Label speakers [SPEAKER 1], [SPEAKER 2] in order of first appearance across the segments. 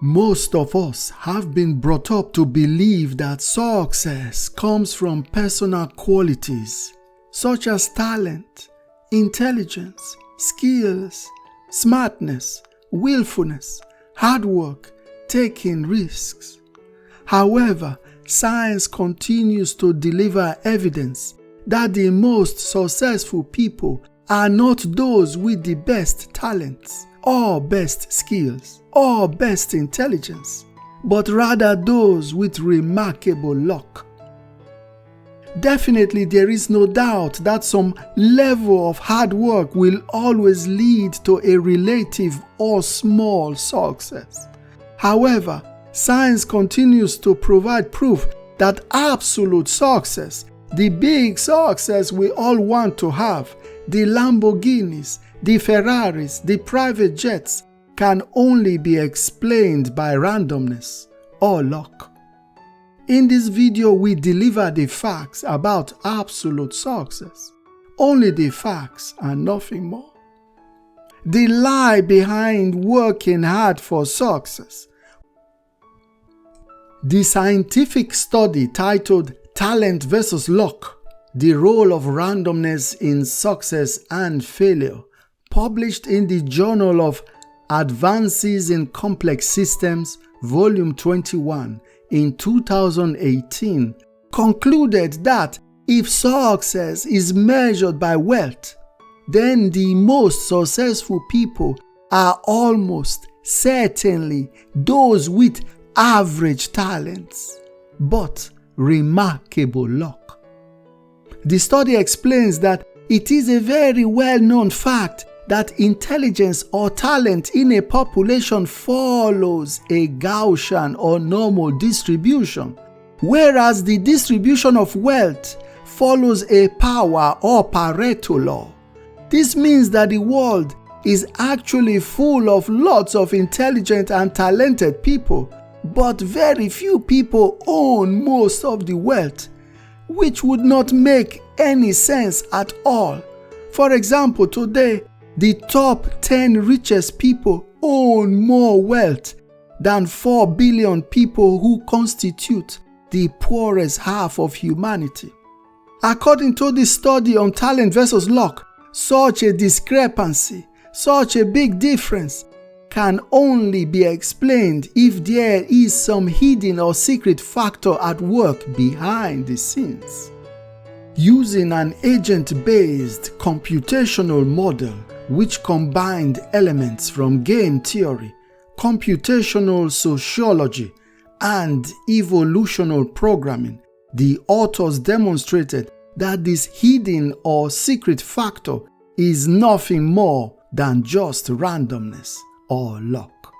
[SPEAKER 1] Most of us have been brought up to believe that success comes from personal qualities such as talent, intelligence, skills, smartness, willfulness, hard work, taking risks. However, science continues to deliver evidence that the most successful people are not those with the best talents, or best skills, or best intelligence, but rather those with remarkable luck. Definitely, there is no doubt that some level of hard work will always lead to a relative or small success. However, science continues to provide proof that absolute success, the big success we all want to have, the Lamborghinis, the Ferraris, the private jets, can only be explained by randomness or luck. In this video, we deliver the facts about absolute success. Only the facts and nothing more. The lie behind working hard for success. The scientific study titled Talent versus Luck: The Role of Randomness in Success and Failure, published in the Journal of Advances in Complex Systems, Volume 21, in 2018, concluded that if success is measured by wealth, then the most successful people are almost certainly those with average talents, but remarkable luck. The study explains that it is a very well-known fact that intelligence or talent in a population follows a Gaussian or normal distribution, whereas the distribution of wealth follows a power or Pareto law. This means that the world is actually full of lots of intelligent and talented people, but very few people own most of the wealth, which would not make any sense at all. For example, today, the top 10 richest people own more wealth than 4 billion people who constitute the poorest half of humanity. According to this study on talent versus luck, such a discrepancy, such a big difference, can only be explained if there is some hidden or secret factor at work behind the scenes. Using an agent-based computational model which combined elements from game theory, computational sociology, and evolutional programming, the authors demonstrated that this hidden or secret factor is nothing more than just randomness or luck.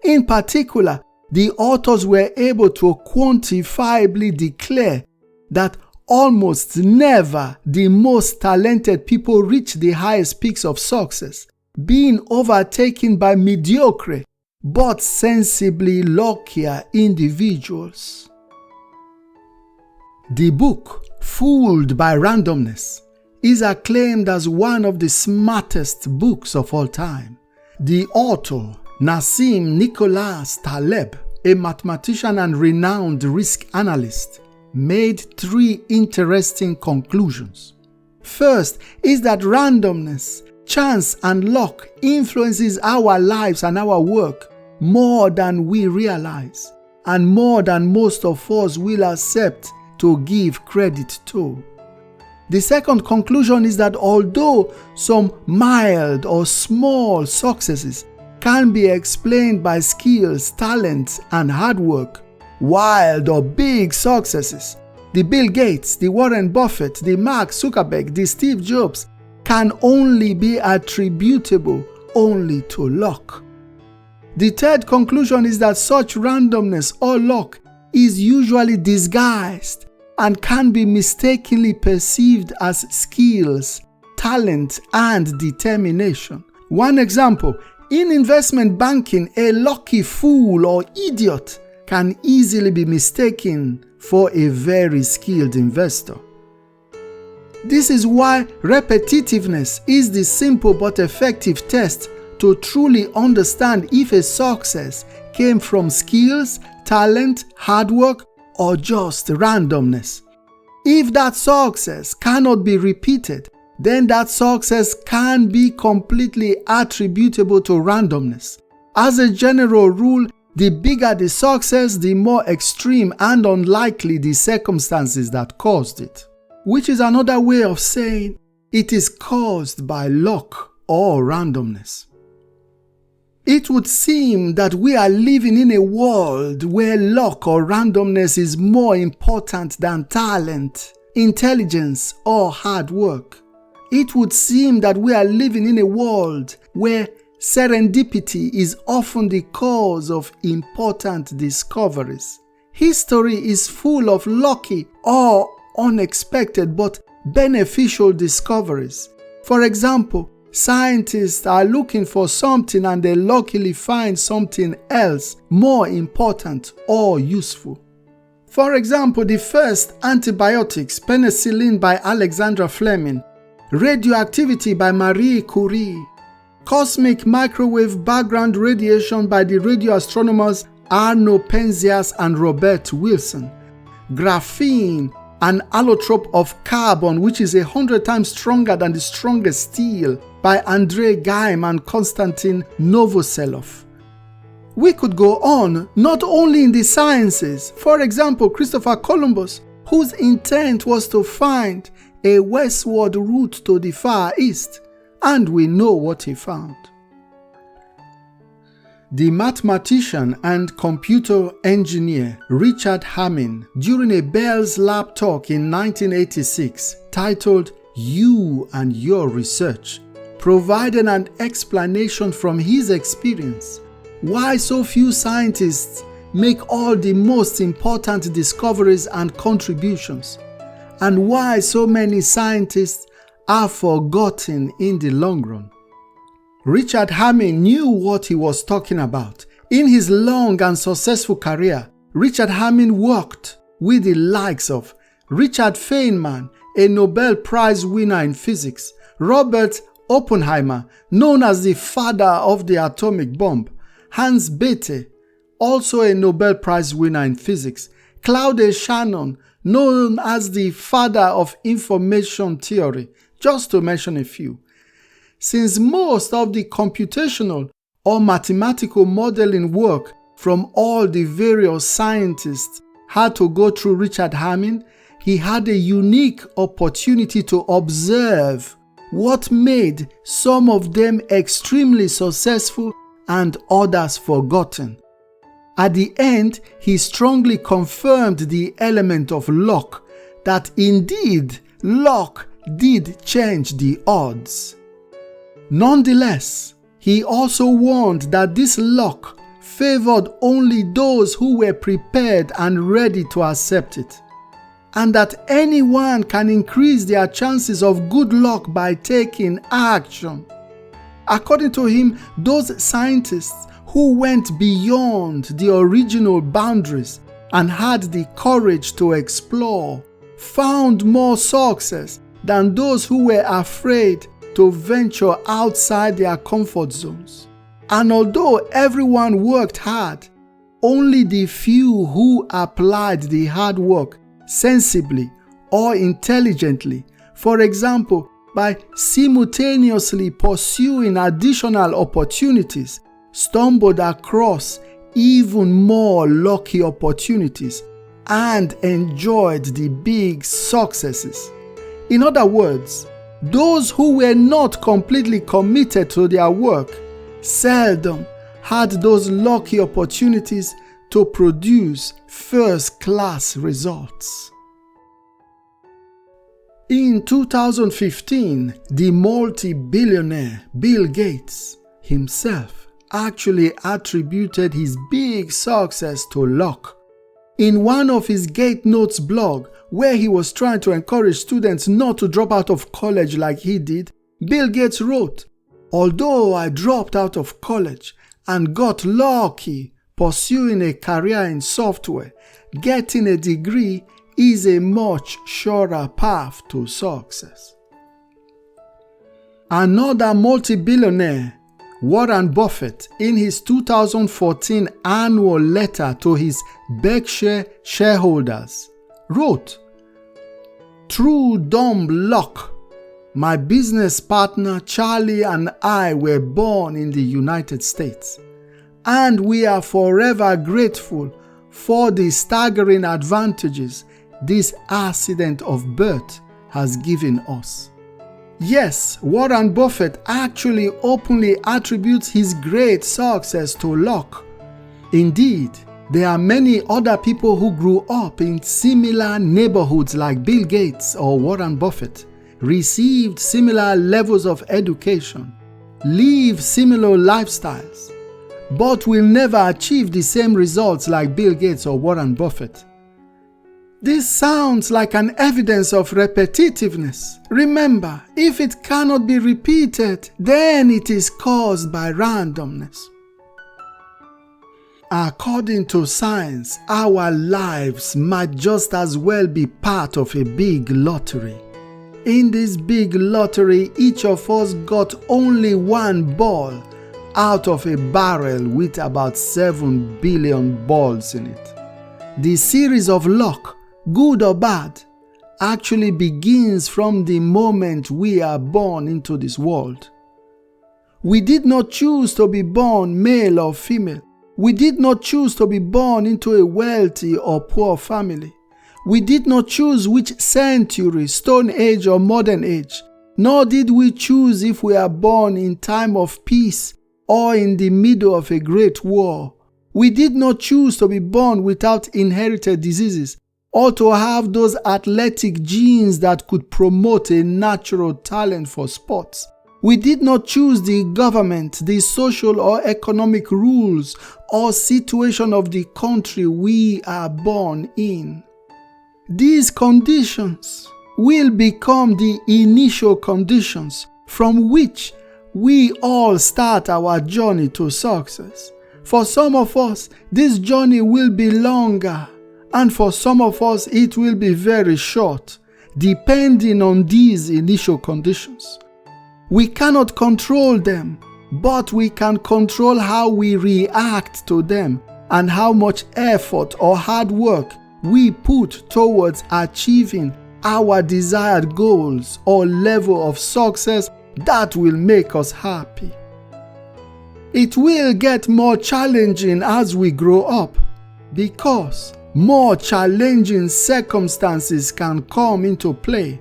[SPEAKER 1] In particular, the authors were able to quantifiably declare that almost never the most talented people reach the highest peaks of success, being overtaken by mediocre but sensibly luckier individuals. The book, Fooled by Randomness, is acclaimed as one of the smartest books of all time. The author, Nassim Nicholas Taleb, a mathematician and renowned risk analyst, made 3 interesting conclusions. First is that randomness, chance, and luck influences our lives and our work more than we realize, and more than most of us will accept to give credit to. The second conclusion is that although some mild or small successes can be explained by skills, talents, and hard work, wild or big successes, the Bill Gates, the Warren Buffett, the Mark Zuckerberg, the Steve Jobs, can only be attributable only to luck. The third conclusion is that such randomness or luck is usually disguised and can be mistakenly perceived as skills, talent, and determination. One example, in investment banking, a lucky fool or idiot can easily be mistaken for a very skilled investor. This is why repetitiveness is the simple but effective test to truly understand if a success came from skills, talent, hard work, or just randomness. If that success cannot be repeated, then that success can be completely attributable to randomness. As a general rule, the bigger the success, the more extreme and unlikely the circumstances that caused it. Which is another way of saying it is caused by luck or randomness. It would seem that we are living in a world where luck or randomness is more important than talent, intelligence, or hard work. It would seem that we are living in a world where serendipity is often the cause of important discoveries. History is full of lucky or unexpected but beneficial discoveries. For example, scientists are looking for something and they luckily find something else more important or useful. For example, the first antibiotics, penicillin by Alexander Fleming, radioactivity by Marie Curie, cosmic microwave background radiation by the radio astronomers Arno Penzias and Robert Wilson, graphene, an allotrope of carbon which is 100 times stronger than the strongest steel, by Andrei Geim and Konstantin Novoselov. We could go on, not only in the sciences. For example, Christopher Columbus, whose intent was to find a westward route to the Far East, and we know what he found. The mathematician and computer engineer Richard Hamming, during a Bell's Lab talk in 1986 titled "You and Your Research," provided an explanation from his experience why so few scientists make all the most important discoveries and contributions, and why so many scientists are forgotten in the long run. Richard Hamming knew what he was talking about. In his long and successful career, Richard Hamming worked with the likes of Richard Feynman, a Nobel Prize winner in physics, Robert Oppenheimer, known as the father of the atomic bomb, Hans Bethe, also a Nobel Prize winner in physics, Claude Shannon, known as the father of information theory, just to mention a few. Since most of the computational or mathematical modeling work from all the various scientists had to go through Richard Hamming, he had a unique opportunity to observe what made some of them extremely successful and others forgotten. At the end, he strongly confirmed the element of luck, that indeed luck did change the odds. Nonetheless, he also warned that this luck favored only those who were prepared and ready to accept it, and that anyone can increase their chances of good luck by taking action. According to him, those scientists who went beyond the original boundaries and had the courage to explore found more success than those who were afraid to venture outside their comfort zones. And although everyone worked hard, only the few who applied the hard work sensibly or intelligently, for example, by simultaneously pursuing additional opportunities, stumbled across even more lucky opportunities and enjoyed the big successes. In other words, those who were not completely committed to their work seldom had those lucky opportunities to produce first-class results. In 2015, the multi-billionaire Bill Gates himself actually attributed his big success to luck. In one of his Gate Notes blog, where he was trying to encourage students not to drop out of college like he did, Bill Gates wrote, "Although I dropped out of college and got lucky pursuing a career in software, getting a degree is a much surer path to success." Another multi-billionaire Warren Buffett, in his 2014 annual letter to his Berkshire shareholders, wrote, "Through dumb luck, my business partner Charlie and I were born in the United States, and we are forever grateful for the staggering advantages this accident of birth has given us." Yes, Warren Buffett actually openly attributes his great success to luck. Indeed, there are many other people who grew up in similar neighborhoods like Bill Gates or Warren Buffett, received similar levels of education, live similar lifestyles, but will never achieve the same results like Bill Gates or Warren Buffett. This sounds like an evidence of repetitiveness. Remember, if it cannot be repeated, then it is caused by randomness. According to science, our lives might just as well be part of a big lottery. In this big lottery, each of us got only one ball out of a barrel with about 7 billion balls in it. The series of luck, good or bad, actually begins from the moment we are born into this world. We did not choose to be born male or female. We did not choose to be born into a wealthy or poor family. We did not choose which century, Stone Age or Modern Age, nor did we choose if we are born in time of peace or in the middle of a great war. We did not choose to be born without inherited diseases, or to have those athletic genes that could promote a natural talent for sports. We did not choose the government, the social or economic rules, or situation of the country we are born in. These conditions will become the initial conditions from which we all start our journey to success. For some of us, this journey will be longer, and for some of us, it will be very short, depending on these initial conditions. We cannot control them, but we can control how we react to them and how much effort or hard work we put towards achieving our desired goals or level of success that will make us happy. It will get more challenging as we grow up, because more challenging circumstances can come into play.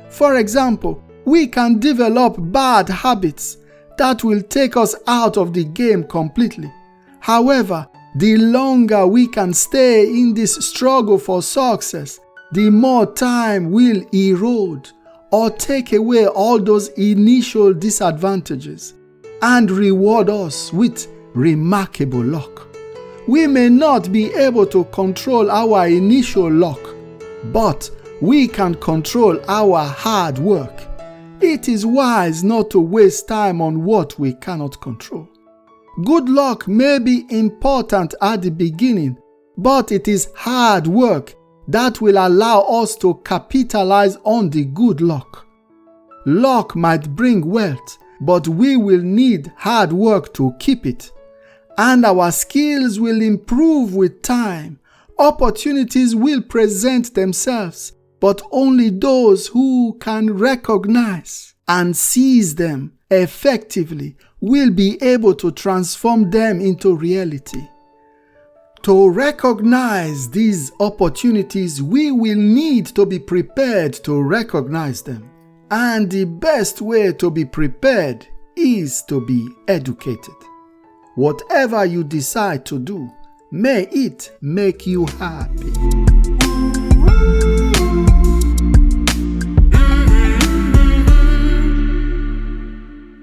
[SPEAKER 1] For example, we can develop bad habits that will take us out of the game completely. However, the longer we can stay in this struggle for success, the more time will erode or take away all those initial disadvantages and reward us with remarkable luck. We may not be able to control our initial luck, but we can control our hard work. It is wise not to waste time on what we cannot control. Good luck may be important at the beginning, but it is hard work that will allow us to capitalize on the good luck. Luck might bring wealth, but we will need hard work to keep it. And our skills will improve with time. Opportunities will present themselves, but only those who can recognize and seize them effectively will be able to transform them into reality. To recognize these opportunities, we will need to be prepared to recognize them. And the best way to be prepared is to be educated. Whatever you decide to do, may it make you happy.